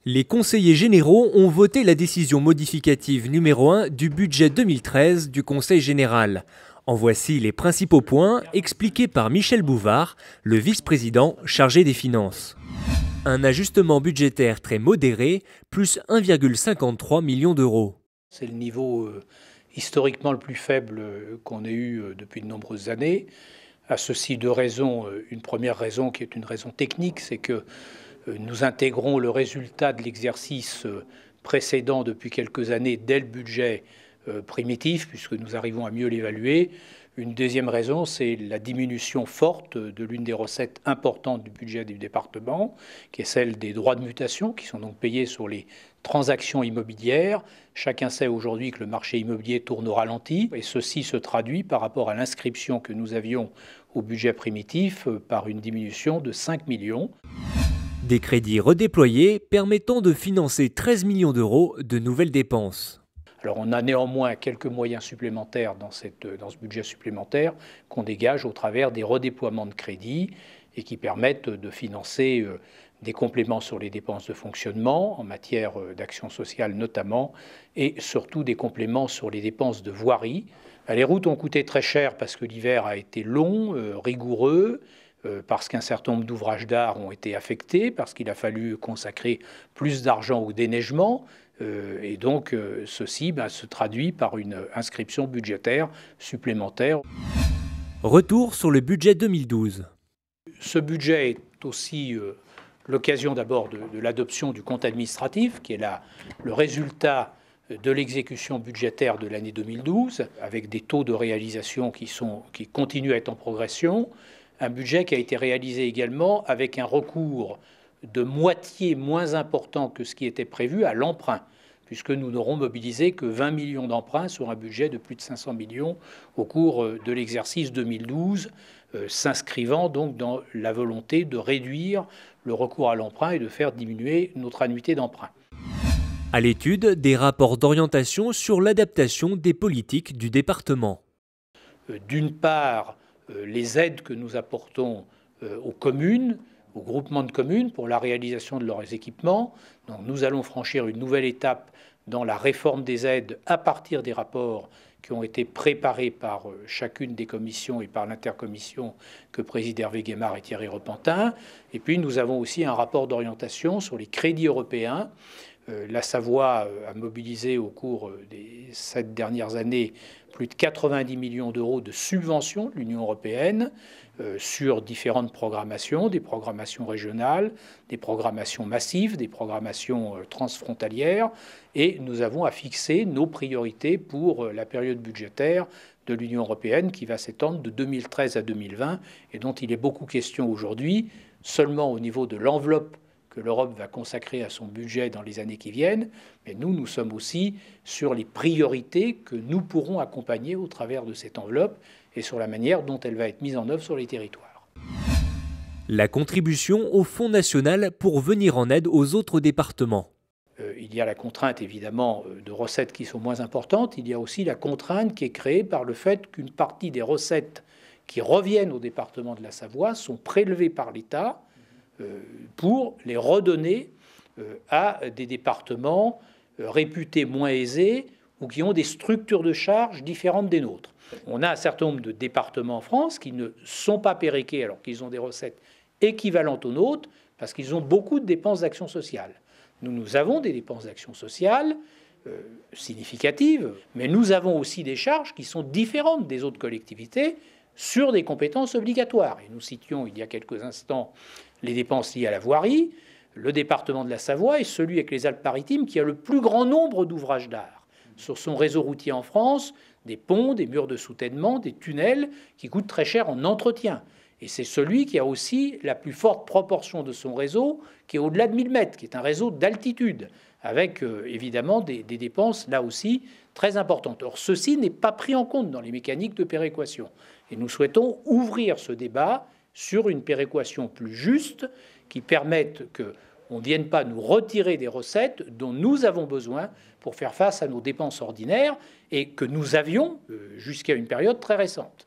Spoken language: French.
Les conseillers généraux ont voté la décision modificative numéro 1 du budget 2013 du Conseil général. En voici les principaux points expliqués par Michel Bouvard, le vice-président chargé des finances. Un ajustement budgétaire très modéré, plus 1,53 million d'euros. C'est le niveau historiquement le plus faible qu'on ait eu depuis de nombreuses années. À ceci deux raisons. Une première raison qui est une raison technique, c'est que nous intégrons le résultat de l'exercice précédent depuis quelques années dès le budget primitif, puisque nous arrivons à mieux l'évaluer. Une deuxième raison, c'est la diminution forte de l'une des recettes importantes du budget du département, qui est celle des droits de mutation, qui sont donc payés sur les transactions immobilières. Chacun sait aujourd'hui que le marché immobilier tourne au ralenti, et ceci se traduit par rapport à l'inscription que nous avions au budget primitif par une diminution de 5 millions. Des crédits redéployés permettant de financer 13 millions d'euros de nouvelles dépenses. Alors on a néanmoins quelques moyens supplémentaires dans ce budget supplémentaire qu'on dégage au travers des redéploiements de crédits et qui permettent de financer des compléments sur les dépenses de fonctionnement en matière d'action sociale notamment, et surtout des compléments sur les dépenses de voirie. Les routes ont coûté très cher parce que l'hiver a été long, rigoureux, parce qu'un certain nombre d'ouvrages d'art ont été affectés, parce qu'il a fallu consacrer plus d'argent au déneigement. Et donc, ceci se traduit par une inscription budgétaire supplémentaire. Retour sur le budget 2012. Ce budget est aussi l'occasion d'abord de l'adoption du compte administratif, qui est le résultat de l'exécution budgétaire de l'année 2012, avec des taux de réalisation qui continuent à être en progression. Un budget qui a été réalisé également avec un recours de moitié moins important que ce qui était prévu à l'emprunt, puisque nous n'aurons mobilisé que 20 millions d'emprunts sur un budget de plus de 500 millions au cours de l'exercice 2012, s'inscrivant donc dans la volonté de réduire le recours à l'emprunt et de faire diminuer notre annuité d'emprunt. À l'étude des rapports d'orientation sur l'adaptation des politiques du département. D'une part, les aides que nous apportons aux communes, aux groupements de communes pour la réalisation de leurs équipements. Donc nous allons franchir une nouvelle étape dans la réforme des aides à partir des rapports qui ont été préparés par chacune des commissions et par l'intercommission que président Hervé Guémard et Thierry Repentin. Et puis nous avons aussi un rapport d'orientation sur les crédits européens. La Savoie a mobilisé au cours des 7 dernières années plus de 90 millions d'euros de subventions de l'Union européenne sur différentes programmations, des programmations régionales, des programmations massives, des programmations transfrontalières. Et nous avons à fixer nos priorités pour la période budgétaire de l'Union européenne qui va s'étendre de 2013 à 2020 et dont il est beaucoup question aujourd'hui, seulement au niveau de l'enveloppe que l'Europe va consacrer à son budget dans les années qui viennent, mais nous sommes aussi sur les priorités que nous pourrons accompagner au travers de cette enveloppe et sur la manière dont elle va être mise en œuvre sur les territoires. La contribution au Fonds national pour venir en aide aux autres départements. Il y a la contrainte évidemment de recettes qui sont moins importantes, il y a aussi la contrainte qui est créée par le fait qu'une partie des recettes qui reviennent au département de la Savoie sont prélevées par l'État pour les redonner à des départements réputés moins aisés ou qui ont des structures de charges différentes des nôtres. On a un certain nombre de départements en France qui ne sont pas péréqués alors qu'ils ont des recettes équivalentes aux nôtres parce qu'ils ont beaucoup de dépenses d'action sociale. Nous avons des dépenses d'action sociale significatives, mais nous avons aussi des charges qui sont différentes des autres collectivités sur des compétences obligatoires. Et nous citions il y a quelques instants les dépenses liées à la voirie. Le département de la Savoie est celui avec les Alpes-Maritimes qui a le plus grand nombre d'ouvrages d'art sur son réseau routier en France, des ponts, des murs de soutènement, des tunnels qui coûtent très cher en entretien. Et c'est celui qui a aussi la plus forte proportion de son réseau qui est au-delà de 1000 mètres, qui est un réseau d'altitude, avec évidemment des dépenses là aussi très importantes. Or, ceci n'est pas pris en compte dans les mécaniques de péréquation. Et nous souhaitons ouvrir ce débat sur une péréquation plus juste qui permette qu'on ne vienne pas nous retirer des recettes dont nous avons besoin pour faire face à nos dépenses ordinaires et que nous avions jusqu'à une période très récente.